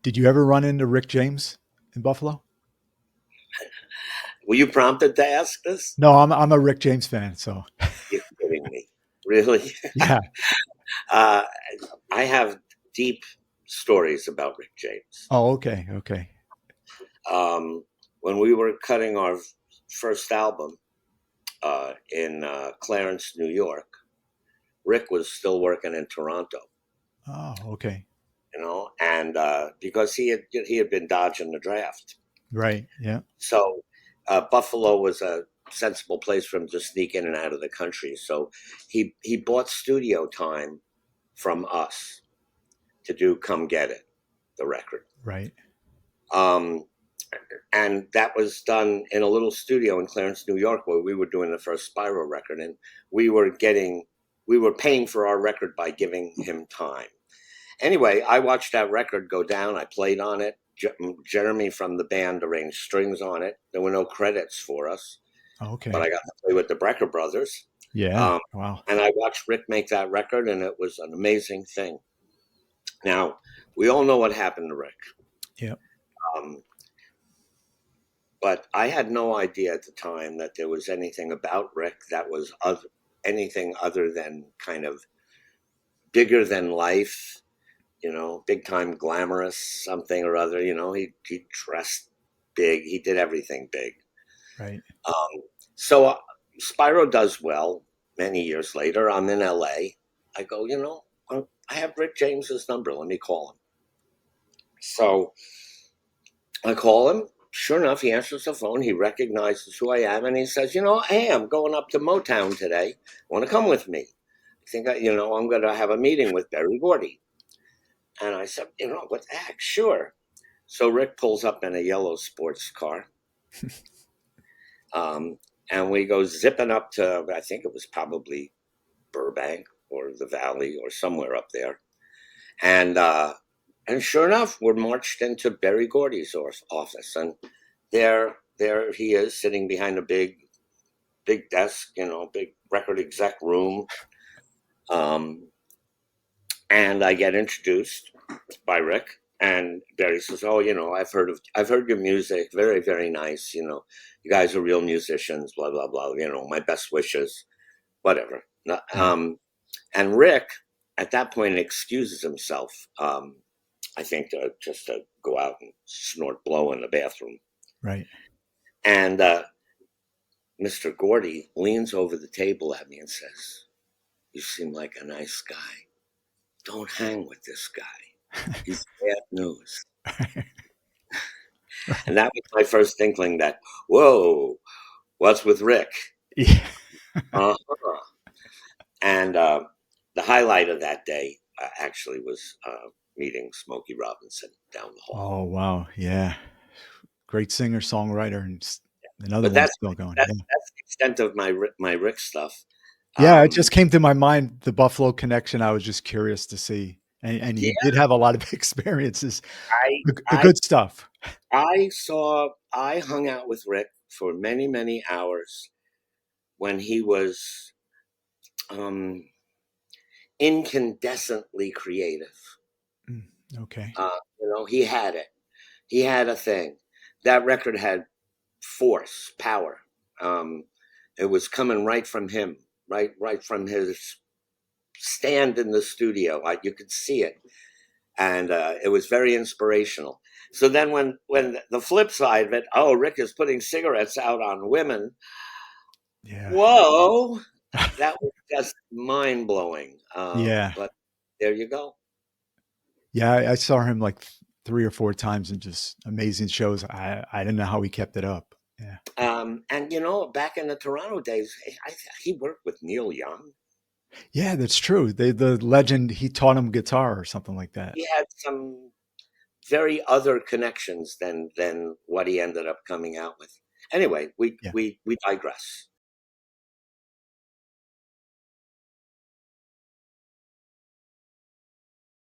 Did you ever run into Rick James in Buffalo? Were you prompted to ask this? No, I'm a Rick James fan, so You're kidding me. Really? yeah. Uh, I have deep stories about Rick James. Oh, okay, okay. Um, when we were cutting our first album in Clarence, New York, Rick was still working in Toronto, Oh, okay. and because he had been dodging the draft, Right. Yeah. so Buffalo was a sensible place for him to sneak in and out of the country. So he bought studio time from us to do "Come Get It," the record. Right. Um, and that was done in a little studio in Clarence, New York, where we were doing the first Spyro record, and we were getting, we were paying for our record by giving him time. Anyway, I watched that record go down. I played on it. Jeremy from the band arranged strings on it. There were no credits for us, but Okay. I got to play with the Brecker brothers. Yeah. Um, Wow. and I watched Rick make that record, and it was an amazing thing. Now, we all know what happened to Rick. Yep. Um, But I had no idea at the time that there was anything about Rick that was anything other than kind of bigger than life, big time glamorous something or other. He dressed big. He did everything big. Right. So Spyro does well. Many years later, I'm in LA. I go, I have Rick James's number. Let me call him. So I call him. Sure enough, he answers the phone. He recognizes who I am, and he says, "Hey, I'm going up to Motown today. Want to come with me? I think, I'm going to have a meeting with Berry Gordy." And I said, "What the heck? Sure." So Rick pulls up in a yellow sports car, um, and we go zipping up to, I think it was probably Burbank or the Valley or somewhere up there. And sure enough, we're marched into Berry Gordy's office, and there he is sitting behind a big desk, big record exec room. Um, and I get introduced by Rick, and Barry says, "Oh, I've heard your music, very very nice. You guys are real musicians. Blah blah blah. My best wishes, whatever." Yeah. And Rick, at that point, excuses himself. I think just to go out and snort blow in the bathroom. Right. And Mr. Gordy leans over the table at me and says, "You seem like a nice guy. Don't hang with this guy. He's bad news." And that was my first inkling that, whoa, what's with Rick? Yeah. Uh-huh. And the highlight of that day actually was meeting Smokey Robinson down the hall. Oh, wow. Yeah. Great singer, songwriter, and another But one that's still going. that's Yeah. that's the extent of my Rick stuff. Yeah. It Um, just came to my mind, the Buffalo connection. I was just curious to see. And yeah, you did have a lot of experiences, I the I good stuff. I hung out with Rick for many, many hours when he was um, incandescently creative. Mm, okay. He had it. He had a thing. That record had force, power. Um, it was coming right from him, right from his stand in the studio. You could see it, and it was very inspirational. So then, when the flip side of it, oh, Rick is putting cigarettes out on women. Yeah. Whoa, that was just mind blowing. Yeah. But there you go. Yeah. I saw him like 3 or 4 times and just amazing shows. I didn't know how he kept it up. Yeah. And back in the Toronto days, he worked with Neil Young. Yeah, that's true. The legend, he taught him guitar or something like that. He had some very other connections than what he ended up coming out with. Anyway, we Yeah. we we digress.